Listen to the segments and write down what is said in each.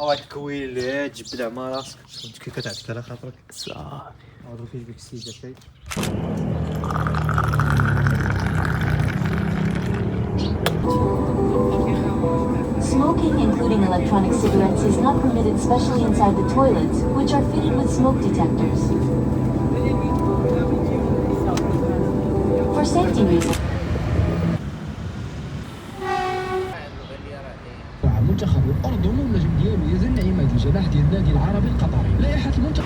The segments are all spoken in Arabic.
او الكويل جبد مع راسك كي كتعطيك على خاطرك صافي. هذا فيه ديك السيده شي. Smoking, including electronic cigarettes, is not permitted, especially inside the toilets, which are fitted with smoke detectors. For safety reasons. منتخب الأردن والنجم ديالو يزن عماد الجناح ديال النادي العربي القطري. لائحة المنتخب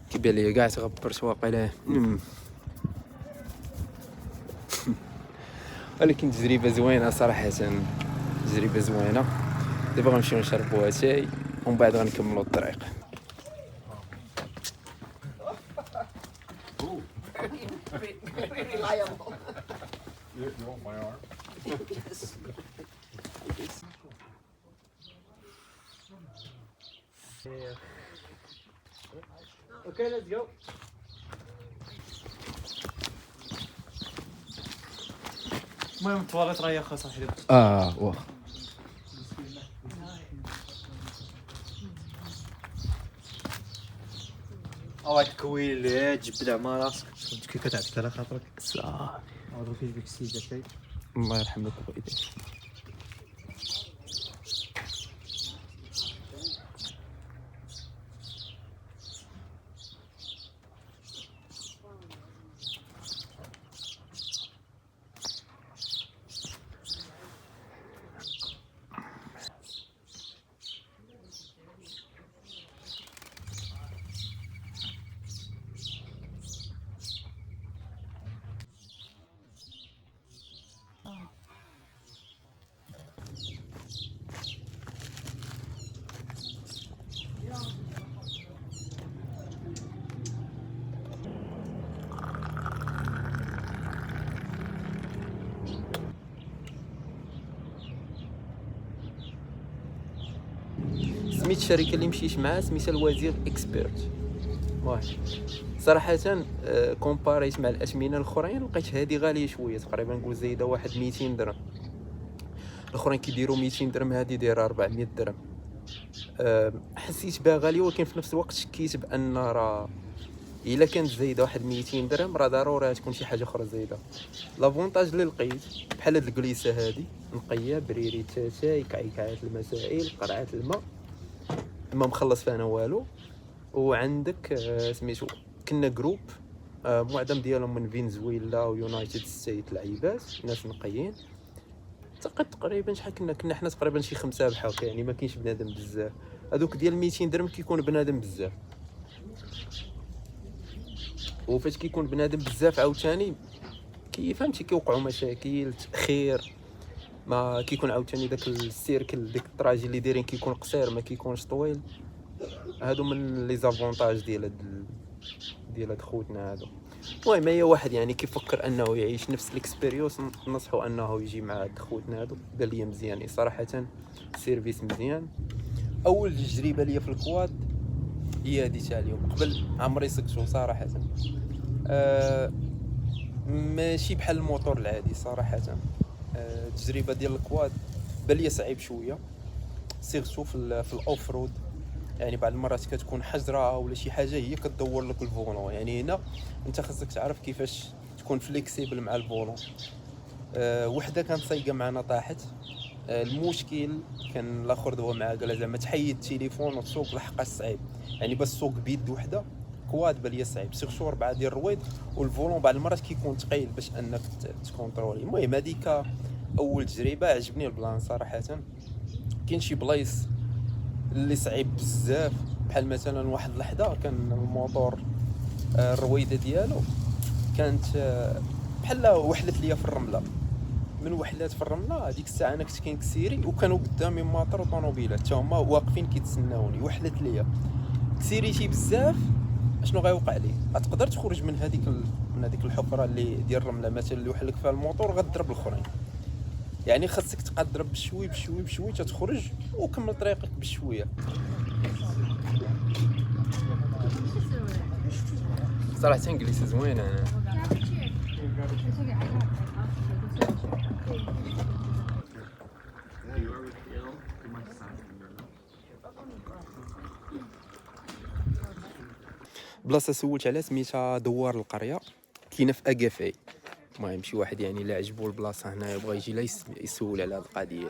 كيبان ليا كاع تغبرت واقيلا. ولكن تجربه زوينه صراحه، تجربه زوينه. دابا غنمشيو نشربوا اتاي ومن بعد غنكملوا الطريق. Okay, let's go. المهم الطواليت راهي خاصها حديد. واخا. كويل جبد مع راسك. كنت كي كتعطيك على خاطرك صافي. عاود كيجيب لك السيده شي. الله يرحم لك خويا. سميت الشركه اللي مشيت معها سميتها الوزير اكسبيرت. واه صراحه كومباريت مع الاثمنه الاخرين لقيت هذه غاليه شويه، تقريبا نقول زايده واحد 200 درهم. الاخرين كيديروا 200 درهم، هذه دايره 400 درهم. حسيت بها غاليه، ولكن في نفس الوقت شكيت بان راه الا كانت زايده واحد 200 درهم راه ضروري تكون شي حاجه اخرى زايده. لافونتاج اللي لقيت بحال هاد الكليسه هذه نقيه بريري تاتاي كعكعات المسائل قرعات الماء ما مخلص فيها انا والو. وعندك سميتو كنا جروب معظم ديالهم من فنزويلا ويونايتد ستيت، لعيبات ناس نقيين. تقريبا شحال كنا حنا تقريبا شي 5 بحال يعني ما كاينش بنادم بزاف. هذوك ديال 200 درهم كيكون بنادم بزاف، وفاش كيكون بنادم بزاف عاوتاني فهمتي كيوقعوا مشاكل تاخير، ما كيكون عاوتاني داك السيركل ديك الطراجي اللي دايرين كيكون قصير ما كيكونش طويل. هادو من لي زافونتاج ديال هاد خوتنا هادو. المهم اي واحد يعني كيفكر انه يعيش نفس الاكسبيريونس ننصحو انه يجي مع هاد خوتنا هادو. بان ليا مزيان صراحه، سيرفيس مزيان. اول تجربه ليا في الكواد هي هادي تاع اليوم. قبل عمري سكتو صراحه، ماشي بحال الموتور العادي صراحه. التجربه ديال الكواد بان ليا صعيب شويه، سيرتو في الاوف رود. يعني بعض المرات كتكون حجره ولا شي حاجه هي كتدور لك الفولون. يعني هنا انت خاصك تعرف كيفاش تكون فليكسيبل مع الفولون. وحده كانت سايقه معنا طاحت. المشكل كان الاخر دوا معاه قال زعما تحيد التليفون وتسوق لحقاش صعيب. يعني بس سوق بيد وحده كواد بالي صعيب، سيرتو 4 ديال الرويد، والفولون بعض المرات كيكون ثقيل باش انك تكونترولي. المهم هذيك اول تجربه عجبني البلان صراحه. كاين شي بلايص اللي صعيب بزاف، بحال مثلا واحد اللحظه كان الموتور الرويده ديالو كانت بحال وحلت ليا في الرمله. من وحلات في الرمله هذيك الساعه انا كنت كنكسيري وكانوا قدامي ماطر وطونوبيلات حتى هما واقفين كيتسناوني. وحلت ليا كسيريتي بزاف، اشنو غيوقع لي؟ غتقدر تخرج من هذيك الحفره اللي ديال الرمله مثلا اللي وحلك فيها الموتور غتضرب الاخرين. يعني خاصك تبقى تضرب بشوي بشوي بشوي تتخرج وكمل طريقك بشويه. صراحه انجليزي زوينه. انا بلاصه سولت على سميتها دوار القريه، كاينه في اكافاي. المهم شي واحد يعني لا عجبو البلاصه هنا يبغى يجي لا يسول على هذه القضيه هذه.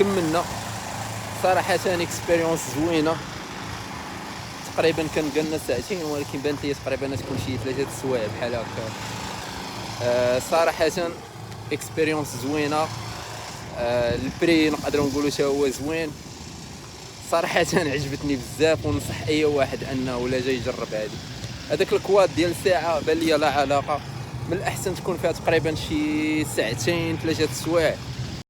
كملنا صراحه اكسبيريونس زوينه. تقريبا كان قالنا ساعتين ولكن بانت لي تقريبا تكون شي 3 سوايع بحال هكا. صراحه اكسبيريونس زوينه. البري نقدروا نقولوا حتى هو زوين صراحه. عجبتني بزاف وننصح اي واحد انه ولا جاي يجرب هذاك الكواد ديال ساعه بان لي لا علاقه. من الاحسن تكون فيها تقريبا شي 2 3 سوايع